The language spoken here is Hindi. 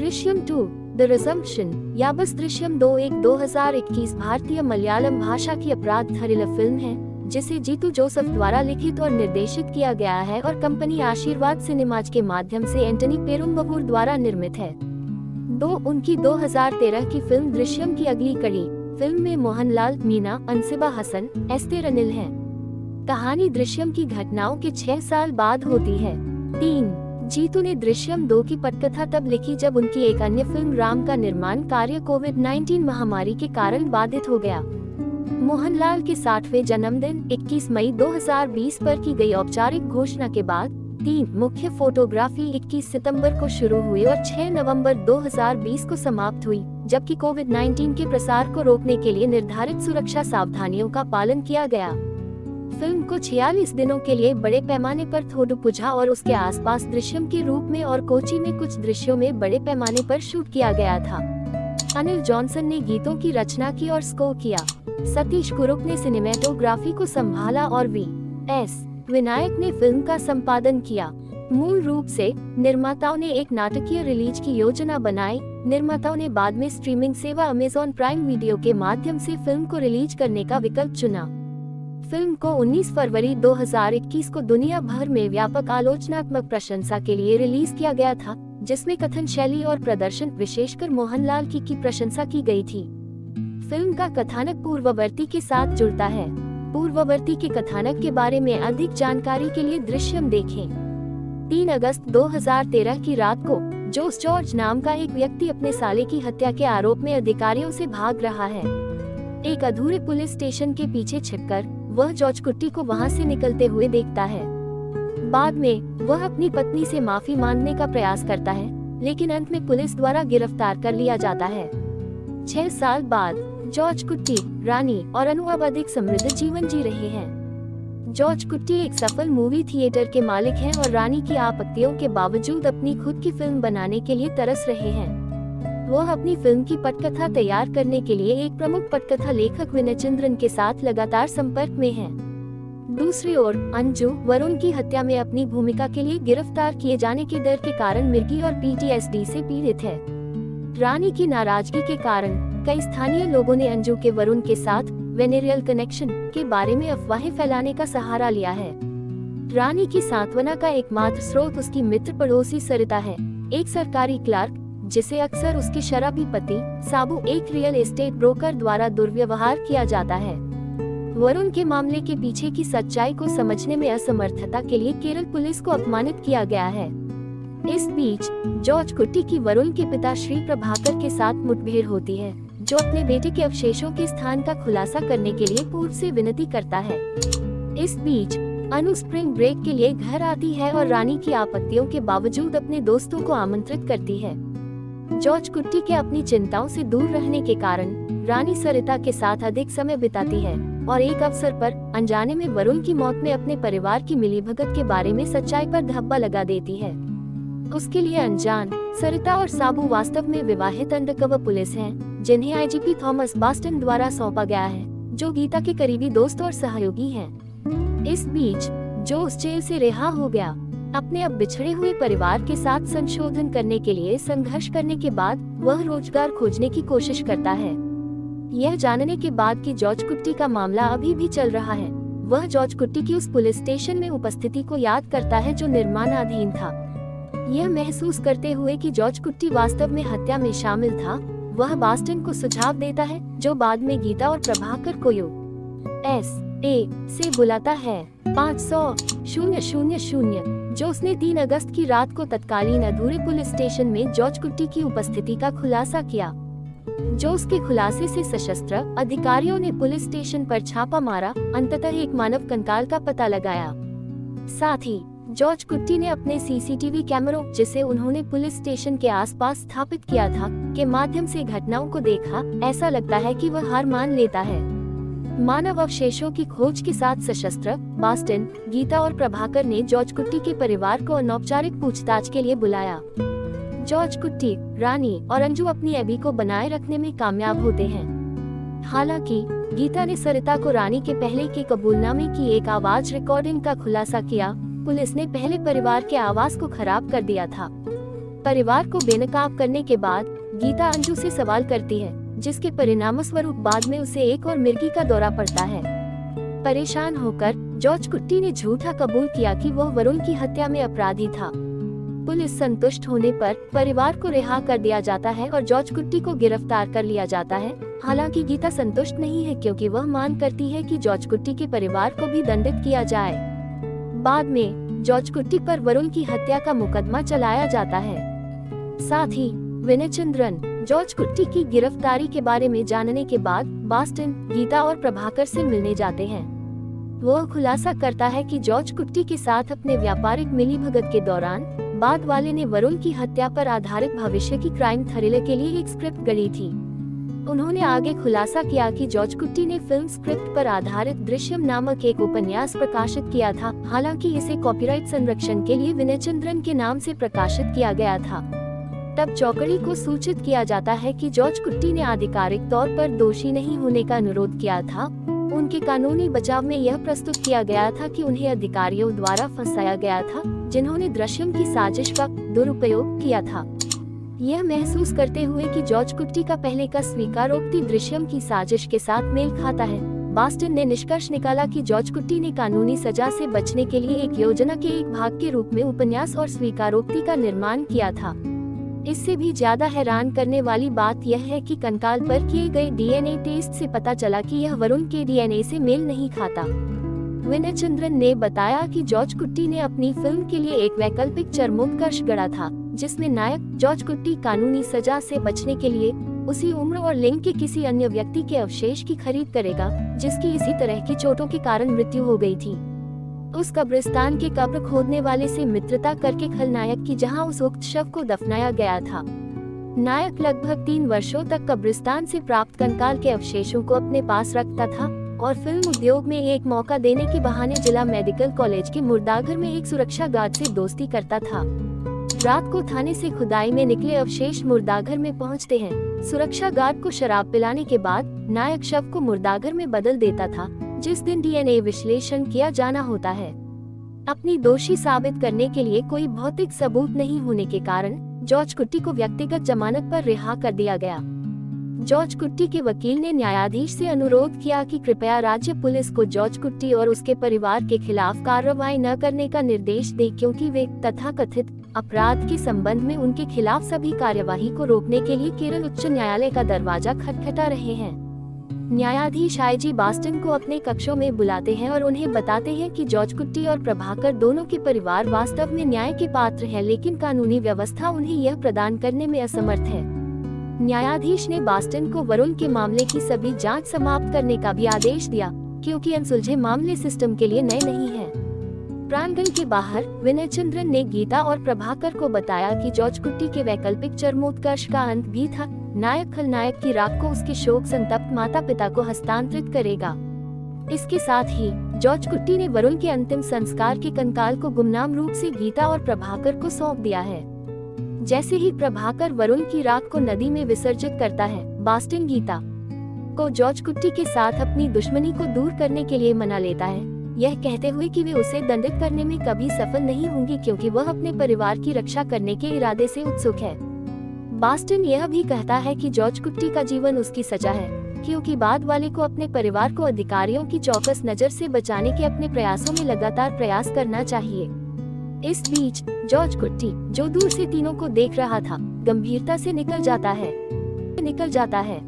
दृश्यम 2 द रिजम्पशन या बस दृश्यम 2 एक 2021 भारतीय मलयालम भाषा की अपराध थ्रिलर फिल्म है जिसे जीतू जोसेफ द्वारा लिखित और निर्देशित किया गया है और कंपनी आशीर्वाद सिनेमाज के माध्यम से एंटनी पेरुम्बवूर द्वारा निर्मित है। उनकी 2013 की फिल्म दृश्यम की अगली कड़ी। फिल्म में मोहनलाल, मीना, अनसिबा हसन, एस्तेर अनिल हैं। कहानी दृश्यम की घटनाओं के 6 साल बाद होती है। 3 जीतू ने दृश्यम 2 की पटकथा तब लिखी जब उनकी एक अन्य फिल्म राम का निर्माण कार्य कोविड-19 महामारी के कारण बाधित हो गया। मोहनलाल के 60वें जन्मदिन 21 मई 2020 पर की गई औपचारिक घोषणा के बाद 3 मुख्य फोटोग्राफी 21 सितंबर को शुरू हुई और 6 नवंबर 2020 को समाप्त हुई, जबकि कोविड-19 के प्रसार को रोकने के लिए निर्धारित सुरक्षा सावधानियों का पालन किया गया। फिल्म को 46 दिनों के लिए बड़े पैमाने पर थोडुपुझा और उसके आसपास दृश्यम के रूप में और कोची में कुछ दृश्यों में बड़े पैमाने पर शूट किया गया था। अनिल जॉनसन ने गीतों की रचना की और स्कोर किया। सतीश कुरुप ने सिनेमेटोग्राफी को संभाला और वी.एस. विनायक ने फिल्म का संपादन किया। मूल रूप से निर्माताओं ने एक नाटकीय रिलीज की योजना बनाई। निर्माताओं ने बाद में स्ट्रीमिंग सेवा अमेज़न प्राइम वीडियो के माध्यम से फिल्म को रिलीज करने का विकल्प चुना। फिल्म को 19 फरवरी 2021 को दुनिया भर में व्यापक आलोचनात्मक प्रशंसा के लिए रिलीज किया गया था, जिसमें कथन शैली और प्रदर्शन विशेषकर मोहनलाल की प्रशंसा की गई थी। फिल्म का कथानक पूर्ववर्ती के साथ जुड़ता है। पूर्ववर्ती के कथानक के बारे में अधिक जानकारी के लिए दृश्यम देखें। 3 अगस्त 2013 की रात को जोस जॉर्ज नाम का एक व्यक्ति अपने साले की हत्या के आरोप में अधिकारियों से भाग रहा है। एक अधूरे पुलिस स्टेशन के पीछे छिपकर वह जॉर्ज कुट्टी को वहां से निकलते हुए देखता है। बाद में वह अपनी पत्नी से माफी मांगने का प्रयास करता है, लेकिन अंत में पुलिस द्वारा गिरफ्तार कर लिया जाता है। 6 साल बाद जॉर्ज कुट्टी, रानी और अनु अब अधिक समृद्ध जीवन जी रहे हैं। जॉर्ज कुट्टी एक सफल मूवी थिएटर के मालिक हैं और रानी की आपत्तियों के बावजूद अपनी खुद की फिल्म बनाने के लिए तरस रहे हैं। वह अपनी फिल्म की पटकथा तैयार करने के लिए एक प्रमुख पटकथा लेखक विनयचंद्रन के साथ लगातार संपर्क में हैं। दूसरी ओर अंजू वरुण की हत्या में अपनी भूमिका के लिए गिरफ्तार किए जाने के डर के कारण मिर्गी और PTSD से पीड़ित है। रानी की नाराजगी के कारण कई स्थानीय लोगों ने अंजू के वरुण के साथ वेनेरियल कनेक्शन के बारे में अफवाहें फैलाने का सहारा लिया है। रानी की सांत्वना का एकमात्र स्रोत उसकी मित्र पड़ोसी सरिता है, एक सरकारी क्लर्क जिसे अक्सर उसके शराबी पति साबू, एक रियल एस्टेट ब्रोकर द्वारा दुर्व्यवहार किया जाता है। वरुण के मामले के पीछे की सच्चाई को समझने में असमर्थता के लिए केरल पुलिस को अपमानित किया गया है। इस बीच जॉर्ज कुट्टी की वरुण के पिता श्री प्रभाकर के साथ मुठभेड़ होती है, जो अपने बेटे के अवशेषों के स्थान का खुलासा करने के लिए पूर्व से विनती करता है। इस बीच अनु स्प्रिंग ब्रेक के लिए घर आती है और रानी की आपत्तियों के बावजूद अपने दोस्तों को आमंत्रित करती है। जॉर्ज कुट्टी के अपनी चिंताओं से दूर रहने के कारण रानी सरिता के साथ अधिक समय बिताती है और एक अवसर पर अनजाने में वरुण की मौत में अपने परिवार की मिलीभगत के बारे में सच्चाई पर धब्बा लगा देती है। उसके लिए अनजान सरिता और साबू वास्तव में विवाहित अंडरकवर पुलिस हैं, जिन्हें IGP थॉमस बास्टन द्वारा सौंपा गया है, जो गीता के करीबी दोस्त और सहयोगी हैं। इस बीच जोस जेल से रिहा हो गया। अपने अब बिछड़े हुए परिवार के साथ संशोधन करने के लिए संघर्ष करने के बाद वह रोजगार खोजने की कोशिश करता है। यह जानने के बाद कि जॉर्ज कुट्टी का मामला अभी भी चल रहा है, वह जॉर्ज कुट्टी की उस पुलिस स्टेशन में उपस्थिति को याद करता है जो निर्माणाधीन था। यह महसूस करते हुए कि जॉर्ज कुट्टी वास्तव में हत्या में शामिल था, वह बास्टन को सुझाव देता है, जो बाद में गीता और प्रभाकर को USA से बुलाता है। 500,000 जो उसने 3 अगस्त की रात को तत्कालीन अधूरे पुलिस स्टेशन में जॉर्ज कुट्टी की उपस्थिति का खुलासा किया। जो उसके खुलासे से सशस्त्र अधिकारियों ने पुलिस स्टेशन पर छापा मारा, अंततः एक मानव कंकाल का पता लगाया। साथ ही जॉर्ज कुट्टी ने अपने CCTV कैमरों, जिसे उन्होंने पुलिस स्टेशन के आसपास स्थापित किया था, के माध्यम से घटनाओं को देखा। ऐसा लगता है कि वह हार मान लेता है। मानव अवशेषों की खोज के साथ सशस्त्र बास्टन, गीता और प्रभाकर ने जॉर्ज कुट्टी के परिवार को अनौपचारिक पूछताछ के लिए बुलाया। जॉर्ज कुट्टी, रानी और अंजू अपनी एबी को बनाए रखने में कामयाब होते हैं। हालांकि गीता ने सरिता को रानी के पहले के कबूलनामे की एक आवाज रिकॉर्डिंग का खुलासा किया। पुलिस ने पहले परिवार के आवाज को खराब कर दिया था। परिवार को बेनकाब करने के बाद गीता अंजू से सवाल करती है, जिसके परिणामस्वरूप बाद में उसे एक और मिर्गी का दौरा पड़ता है। परेशान होकर जॉर्ज कुट्टी ने झूठा कबूल किया कि वह वरुण की हत्या में अपराधी था। पुलिस संतुष्ट होने पर परिवार को रिहा कर दिया जाता है और जॉर्ज कुट्टी को गिरफ्तार कर लिया जाता है। हालांकि गीता संतुष्ट नहीं है, क्योंकि वह मांग करती है कि जॉर्ज कुट्टी के परिवार को भी दंडित किया जाए। बाद में जॉर्ज कुट्टी पर वरुण की हत्या का मुकदमा चलाया जाता है। साथ ही विनयचंद्रन जॉर्ज कुट्टी की गिरफ्तारी के बारे में जानने के बाद बॉस्टन गीता और प्रभाकर से मिलने जाते हैं। वह खुलासा करता है कि जॉर्ज कुट्टी के साथ अपने व्यापारिक मिलीभगत के दौरान बाद वाले ने वरुण की हत्या पर आधारित भविष्य की क्राइम थ्रिलर के लिए एक स्क्रिप्ट गढ़ी थी। उन्होंने आगे खुलासा किया कि जॉर्ज कुट्टी ने फिल्म स्क्रिप्ट पर आधारित दृश्यम नामक एक उपन्यास प्रकाशित किया था। हालांकि इसे कॉपीराइट संरक्षण के लिए विनयचंद्रन के नाम से प्रकाशित किया गया था। तब चौकड़ी को सूचित किया जाता है कि जॉर्ज कुट्टी ने आधिकारिक तौर पर दोषी नहीं होने का अनुरोध किया था। उनके कानूनी बचाव में यह प्रस्तुत किया गया था कि उन्हें अधिकारियों द्वारा फंसाया गया था, जिन्होंने दृश्यम की साजिश का दुरुपयोग किया था। यह महसूस करते हुए कि जॉर्ज कुट्टी का पहले का स्वीकारोक्ति दृश्यम की साजिश के साथ मेल खाता है, बॉस्टन ने निष्कर्ष निकाला कि जॉर्ज कुट्टी ने कानूनी सजा से बचने के लिए एक योजना के एक भाग के रूप में उपन्यास और स्वीकारोक्ति का निर्माण किया था। इससे भी ज्यादा हैरान करने वाली बात यह है कि कंकाल पर किए गए डीएनए टेस्ट से पता चला कि यह वरुण के डीएनए से मेल नहीं खाता। विनयचंद्रन ने बताया कि जॉर्ज कुट्टी ने अपनी फिल्म के लिए एक वैकल्पिक चरमोत्कर्ष गढ़ा था, जिसमें नायक जॉर्ज कुट्टी कानूनी सजा से बचने के लिए उसी उम्र और लिंग के किसी अन्य व्यक्ति के अवशेष की खरीद करेगा, जिसकी इसी तरह की चोटों के कारण मृत्यु हो गई थी। उस कब्रिस्तान के कब्र खोदने वाले से मित्रता करके खलनायक की जहां उस उक्त शव को दफनाया गया था। नायक लगभग 3 वर्षों तक कब्रिस्तान से प्राप्त कंकाल के अवशेषों को अपने पास रखता था और फिल्म उद्योग में एक मौका देने के बहाने जिला मेडिकल कॉलेज के मुर्दाघर में एक सुरक्षा गार्ड से दोस्ती करता था। रात को थाने से खुदाई में निकले अवशेष मुर्दाघर में पहुंचते हैं। सुरक्षा गार्ड को शराब पिलाने के बाद नायक शव को मुर्दाघर में बदल देता था, जिस दिन डीएनए विश्लेषण किया जाना होता है। अपनी दोषी साबित करने के लिए कोई भौतिक सबूत नहीं होने के कारण जॉर्ज कुट्टी को व्यक्तिगत जमानत पर रिहा कर दिया गया। जॉर्ज कुट्टी के वकील ने न्यायाधीश से अनुरोध किया कि कृपया राज्य पुलिस को जॉर्ज कुट्टी और उसके परिवार के खिलाफ कार्रवाई न करने का निर्देश दे, क्योंकि वे तथाकथित अपराध के संबंध में उनके खिलाफ सभी कार्यवाही को रोकने के लिए केरल उच्च न्यायालय का दरवाजा खटखटा रहे हैं। न्यायाधीश आईजी बॉस्टन को अपने कक्षों में बुलाते हैं और उन्हें बताते हैं कि जॉर्ज कुट्टी और प्रभाकर दोनों के परिवार वास्तव में न्याय के पात्र हैं, लेकिन कानूनी व्यवस्था उन्हें यह प्रदान करने में असमर्थ है। न्यायाधीश ने बॉस्टन को वरुण के मामले की सभी जांच समाप्त करने का भी आदेश दिया, क्योंकि अनसुलझे मामले सिस्टम के लिए नए नहीं हैं। प्रांगण के बाहर विनयचंद्रन ने गीता और प्रभाकर को बताया कि जॉर्ज कुट्टी के वैकल्पिक चरमोत्कर्ष का अंत भी था। नायक खलनायक की राख को उसके शोक संतप्त माता पिता को हस्तांतरित करेगा। इसके साथ ही जॉर्ज कुट्टी ने वरुण के अंतिम संस्कार के कंकाल को गुमनाम रूप से गीता और प्रभाकर को सौंप दिया है। जैसे ही प्रभाकर वरुण की राख को नदी में विसर्जित करता है, बॉस्टन गीता को जॉर्ज कुट्टी के साथ अपनी दुश्मनी को दूर करने के लिए मना लेता है, यह कहते हुए कि वे उसे दंडित करने में कभी सफल नहीं होंगी, क्योंकि वह अपने परिवार की रक्षा करने के इरादे से उत्सुक है। बॉस्टन यह भी कहता है कि जॉर्ज कुट्टी का जीवन उसकी सजा है, क्योंकि बाद वाले को अपने परिवार को अधिकारियों की चौकस नजर से बचाने के अपने प्रयासों में लगातार प्रयास करना चाहिए। इस बीच जॉर्ज कुट्टी, जो दूर से तीनों को देख रहा था, गंभीरता से निकल जाता है।